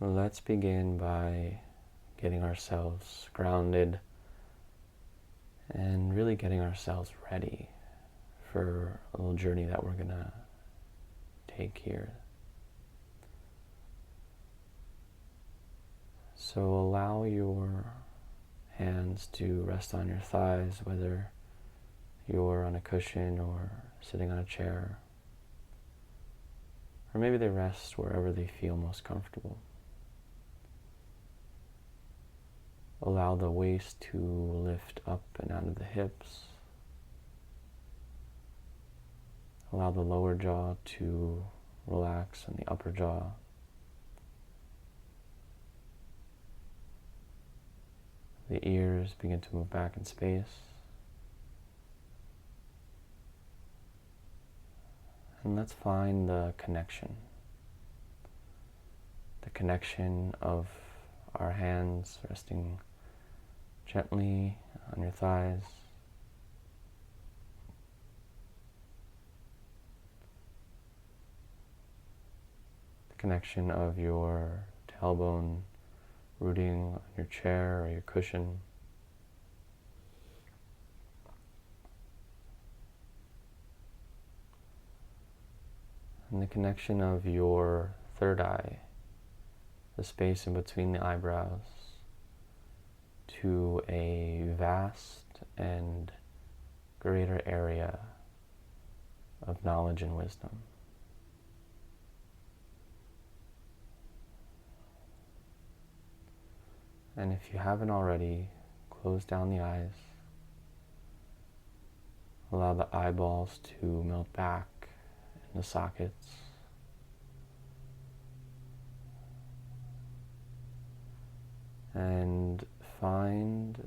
Let's begin by getting ourselves grounded and really getting ourselves ready for a little journey that we're gonna take here. So allow your hands to rest on your thighs, whether you're on a cushion or sitting on a chair, or maybe they rest wherever they feel most comfortable. Allow the waist to lift up and out of the hips. Allow the lower jaw to relax and the upper jaw. The ears begin to move back in space. And let's find the connection. The connection of our hands resting gently on your thighs. The connection of your tailbone rooting on your chair or your cushion. And the connection of your third eye, the space in between the eyebrows, to a vast and greater area of knowledge and wisdom. And if you haven't already, close down the eyes. Allow the eyeballs to melt back in the sockets. And find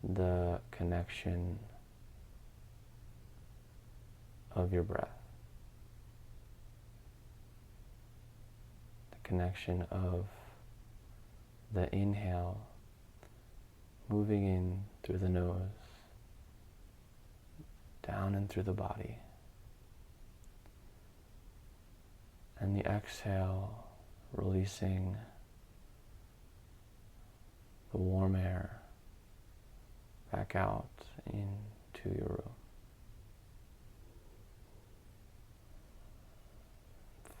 the connection of your breath. The connection of the inhale moving in through the nose, down and through the body. And the exhale releasing the warm air back out into your room.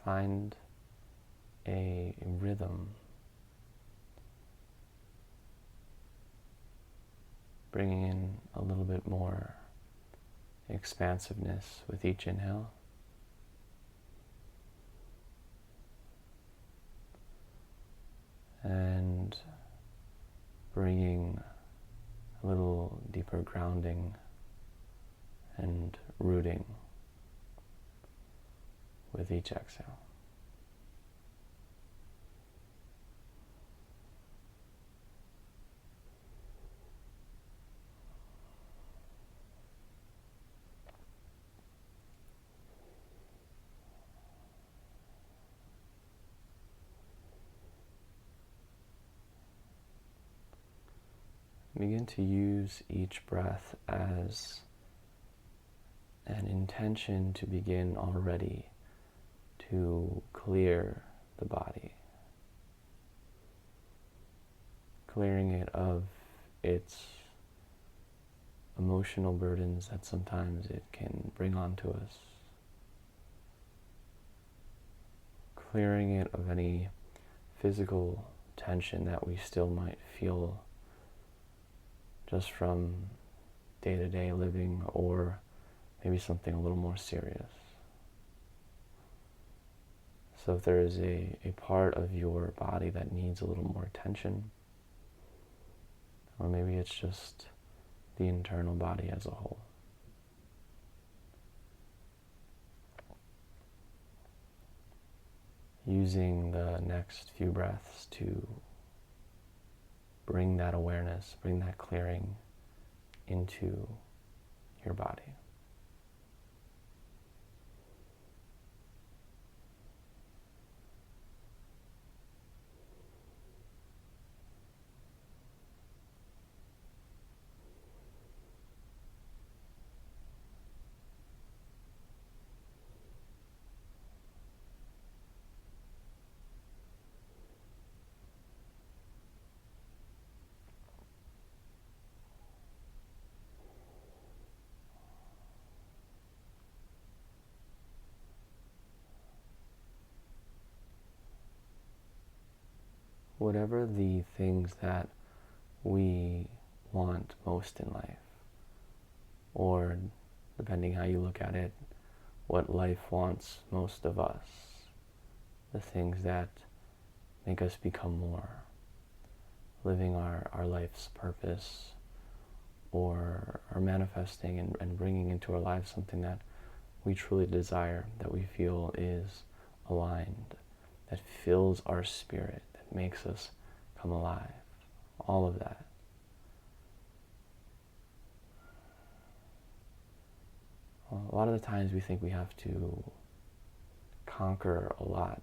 Find a rhythm. Bringing in a little bit more expansiveness with each inhale. And bringing a little deeper grounding and rooting with each exhale. Begin to use each breath as an intention to begin already to clear the body. Clearing it of its emotional burdens that sometimes it can bring onto us. Clearing it of any physical tension that we still might feel just from day-to-day living, or maybe something a little more serious. So if there is a part of your body that needs a little more attention, or maybe it's just the internal body as a whole. Using the next few breaths to bring that awareness, bring that clearing into your body. whatever the things that we want most in life, or depending how you look at it, what life wants most of us, the things that make us become more, living our life's purpose, or are manifesting and bringing into our lives something that we truly desire, that we feel is aligned, that fills our spirit, that makes us come alive. All of that. Well, a lot of the times we think we have to conquer a lot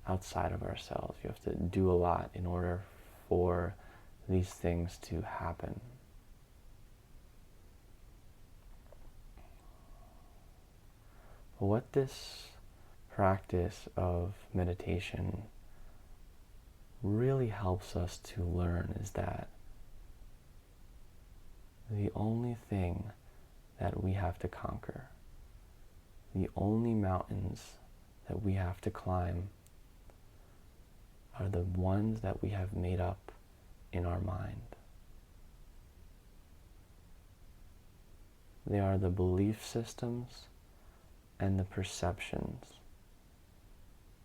outside of ourselves. You have to do a lot in order for these things to happen. But what this practice of meditation really helps us to learn is that the only thing that we have to conquer, the only mountains that we have to climb, are the ones that we have made up in our mind. They are the belief systems and the perceptions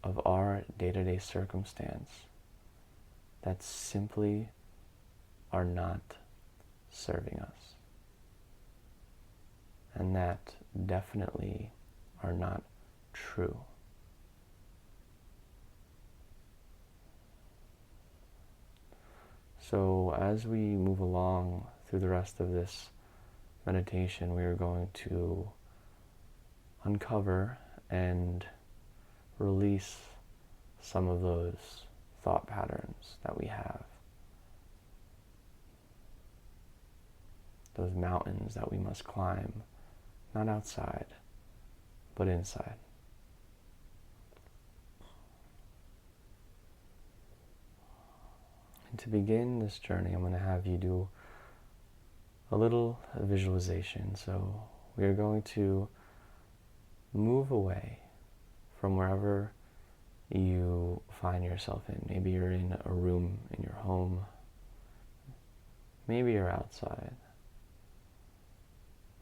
of our day-to-day circumstance that simply are not serving us, and that definitely are not true. So as we move along through the rest of this meditation, we are going to uncover and release some of those thought patterns that we have, those mountains that we must climb, not outside, but inside. And to begin this journey, I'm going to have you do a little visualization. So we are going to move away from wherever you find yourself in. Maybe you're in a room in your home. Maybe you're outside.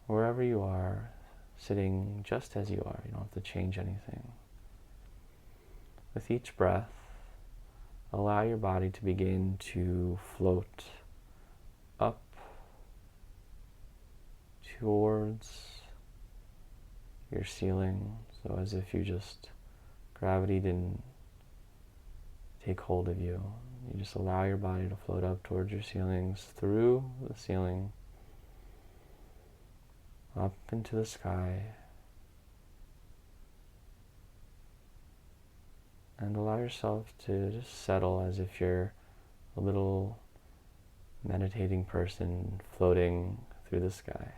Wherever you are, sitting just as you are. You don't have to change anything. With each breath, allow your body to begin to float up towards your ceiling. So as if gravity didn't take hold of you. You just allow your body to float up towards your ceilings, through the ceiling, up into the sky, and allow yourself to just settle as if you're a little meditating person floating through the sky.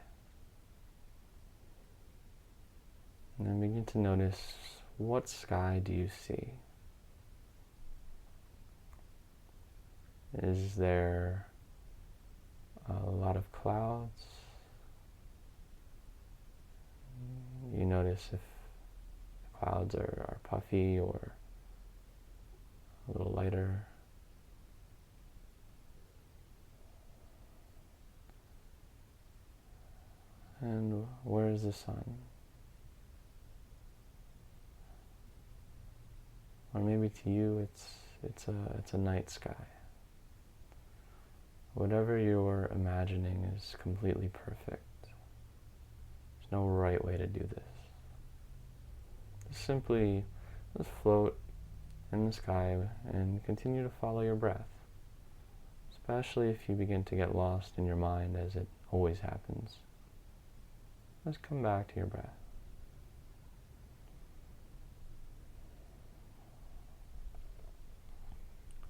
And then begin to notice, what sky do you see? Is there a lot of clouds? You notice if the clouds are puffy or a little lighter. And where is the sun? Or maybe to you it's a night sky. Whatever you're imagining is completely perfect. There's no right way to do this. Just simply float in the sky and continue to follow your breath. Especially if you begin to get lost in your mind, as it always happens. Just come back to your breath.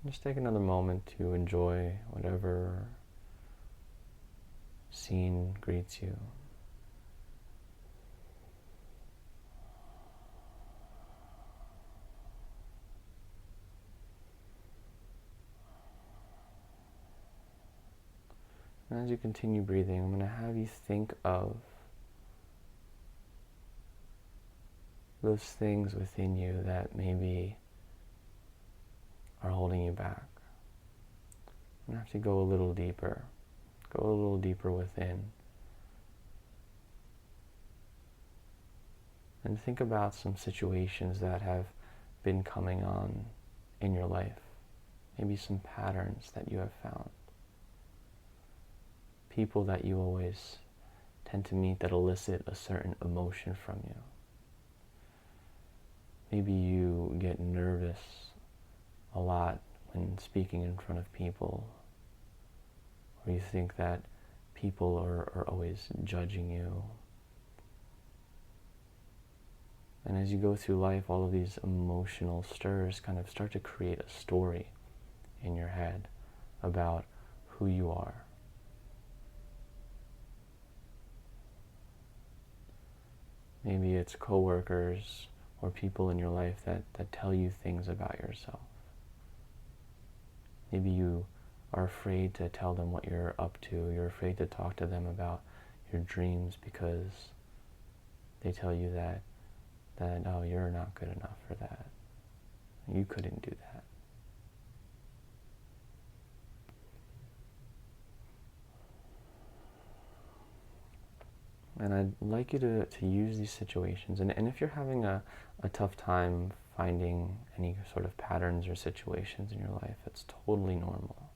Just take another moment to enjoy whatever scene greets you. And as you continue breathing, I'm going to have you think of those things within you that maybe are holding you back. You have to go a little deeper. Go a little deeper within. And think about some situations that have been coming on in your life. Maybe some patterns that you have found. People that you always tend to meet that elicit a certain emotion from you. Maybe you get nervous a lot when speaking in front of people, or you think that people are always judging you. And as you go through life, all of these emotional stirs kind of start to create a story in your head about who you are. Maybe it's coworkers or people in your life that tell you things about yourself. Maybe you are afraid to tell them what you're up to. You're afraid to talk to them about your dreams because they tell you that oh, you're not good enough for that. You couldn't do that. And I'd like you to use these situations. And if you're having a tough time finding any sort of patterns or situations in your life, it's totally normal.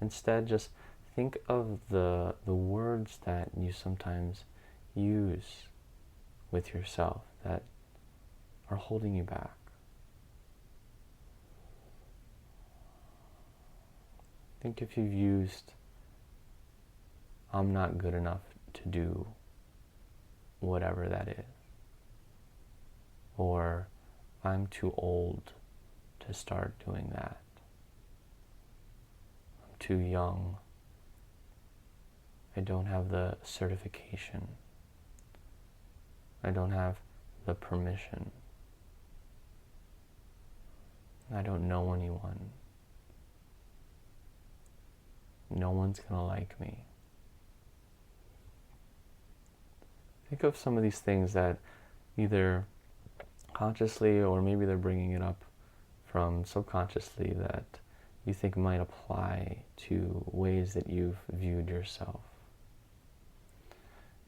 Instead, just think of the words that you sometimes use with yourself that are holding you back. Think if you've used, I'm not good enough to do whatever that is. Or I'm too old to start doing that. I'm too young. I don't have the certification. I don't have the permission. I don't know anyone. No one's gonna like me. Think of some of these things that either consciously or maybe they're bringing it up from subconsciously that you think might apply to ways that you've viewed yourself.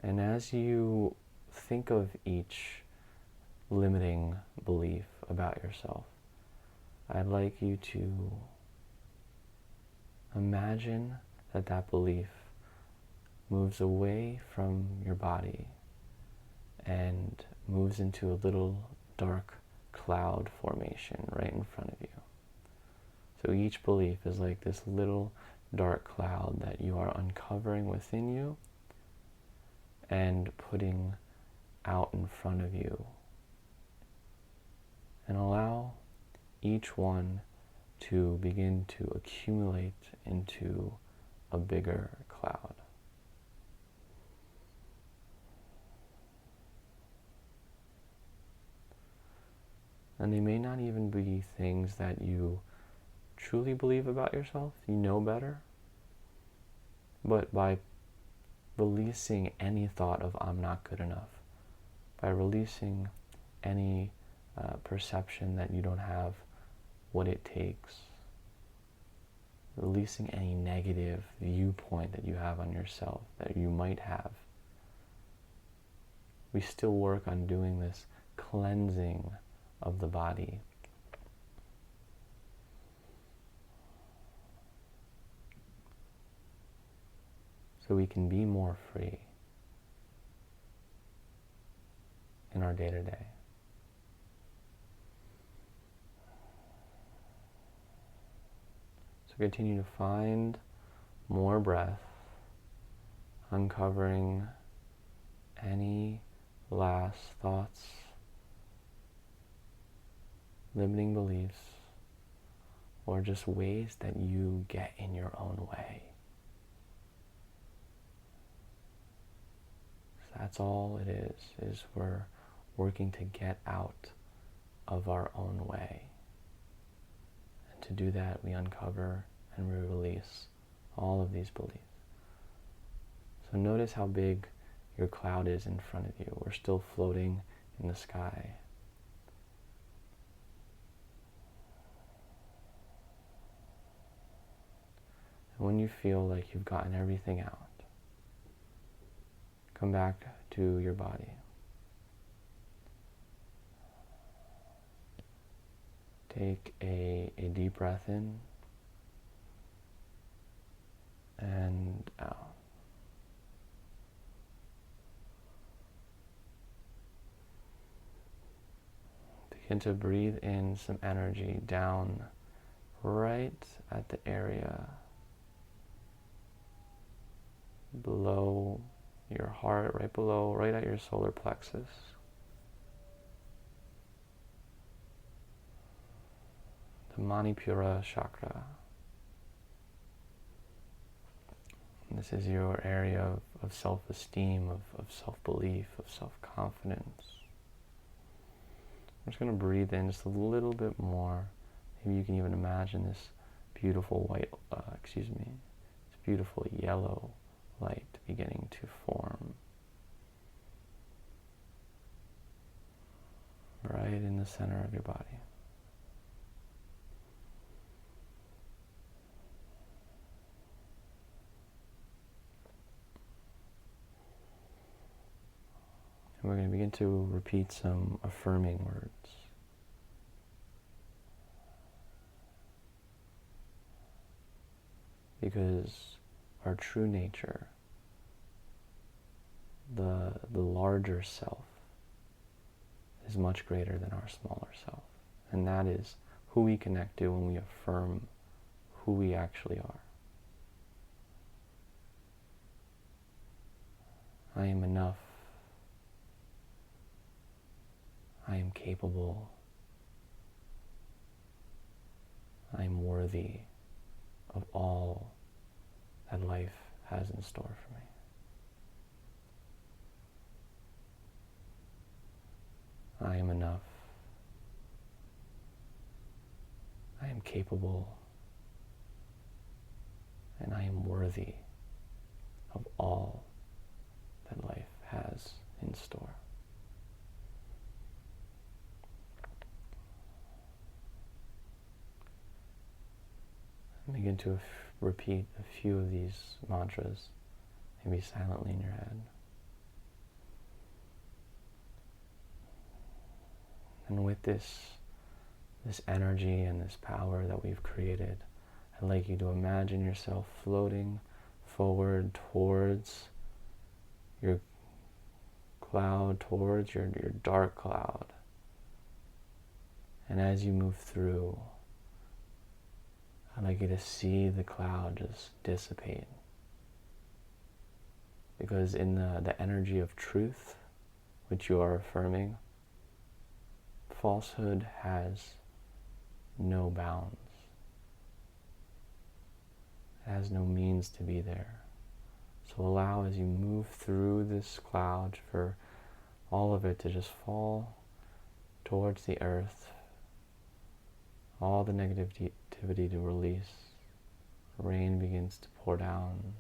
And as you think of each limiting belief about yourself, I'd like you to imagine that belief moves away from your body and moves into a little dark cloud formation right in front of you. So each belief is like this little dark cloud that you are uncovering within you and putting out in front of you. And allow each one to begin to accumulate into a bigger cloud. And they may not even be things that you truly believe about yourself, you know better. But by releasing any thought of I'm not good enough, by releasing any perception that you don't have what it takes, releasing any negative viewpoint that you have on yourself that you might have, we still work on doing this cleansing of the body. So we can be more free in our day-to-day. So continue to find more breath, uncovering any last thoughts, limiting beliefs, or just ways that you get in your own way. So that's all it is we're working to get out of our own way. And to do that, we uncover and we release all of these beliefs. So notice how big your cloud is in front of you. We're still floating in the sky. And when you feel like you've gotten everything out, come back to your body. Take a deep breath in and out. Begin to breathe in some energy down right at the area below your heart, right at your solar plexus. The Manipura chakra. And this is your area of self-esteem, of self-belief, of self-confidence. I'm just going to breathe in just a little bit more. Maybe you can even imagine this beautiful this beautiful yellow light beginning to form right in the center of your body. And we're going to begin to repeat some affirming words. Because our true nature, the larger self, is much greater than our smaller self. And that is who we connect to when we affirm who we actually are. I am enough. I am capable. I am worthy of all that life has in store for me. I am enough. I am capable. And I am worthy of all that life has in store. Begin to repeat a few of these mantras, maybe silently in your head. And with this energy and this power that we've created, I'd like you to imagine yourself floating forward towards your cloud, towards your dark cloud. And as you move through, I'd like you to see the cloud just dissipate. Because in the energy of truth, which you are affirming, falsehood has no bounds. It has no means to be there. So allow, as you move through this cloud, for all of it to just fall towards the earth, all the negativity to release. Rain begins to pour down,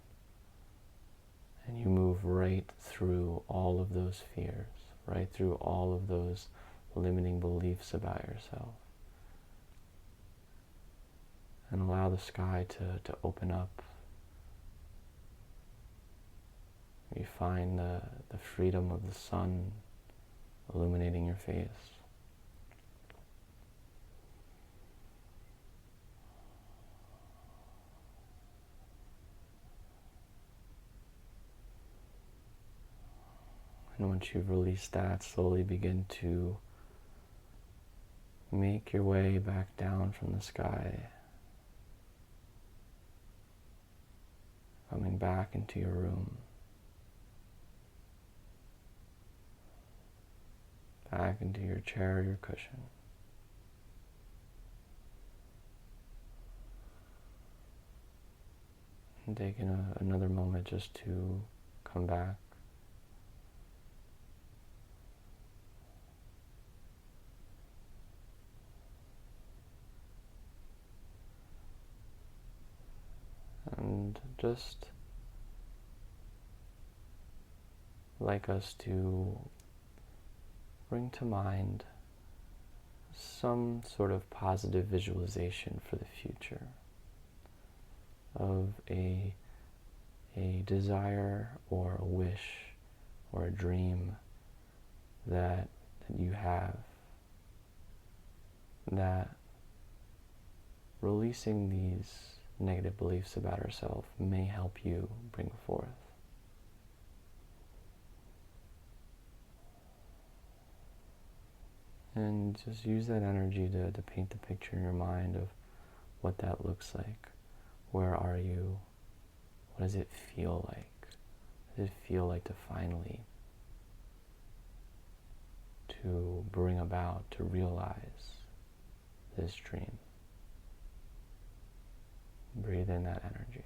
and you move right through all of those fears, right through all of those limiting beliefs about yourself, and allow the sky to open up. You find the freedom of the sun illuminating your face. And once you've released that, slowly begin to make your way back down from the sky, coming back into your room, back into your chair or your cushion. And taking another moment just to come back. And just like us to bring to mind some sort of positive visualization for the future of a desire or a wish or a dream that you have, that releasing these negative beliefs about ourselves may help you bring forth. And just use that energy to paint the picture in your mind of what that looks like. Where are you? What does it feel like? What does it feel like to finally to bring about, to realize this dream? Breathe in that energy.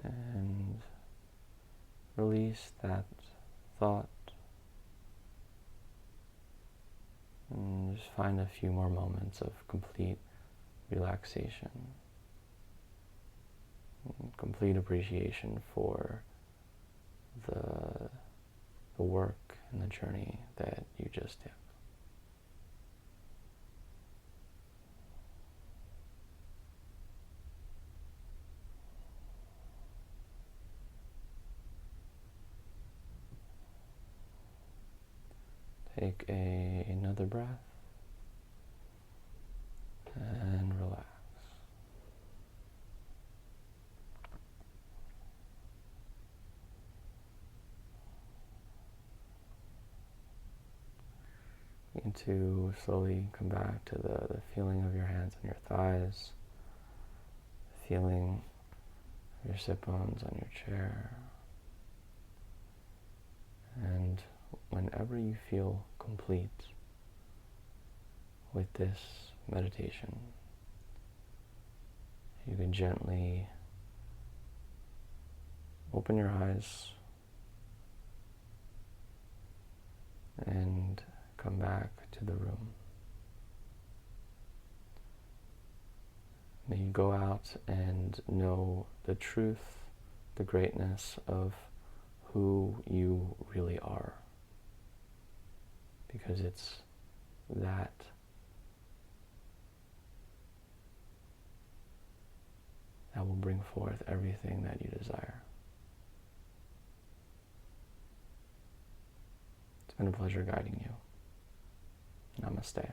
And release that thought. And just find a few more moments of complete relaxation, complete appreciation for the work and the journey that you just did. Take another breath and relax. Begin to slowly come back to the feeling of your hands on your thighs, the feeling of your sit bones on your chair. And whenever you feel complete with this meditation, you can gently open your eyes and come back to the room. May you go out and know the truth, the greatness of who you really are. Because it's that will bring forth everything that you desire. It's been a pleasure guiding you. Namaste.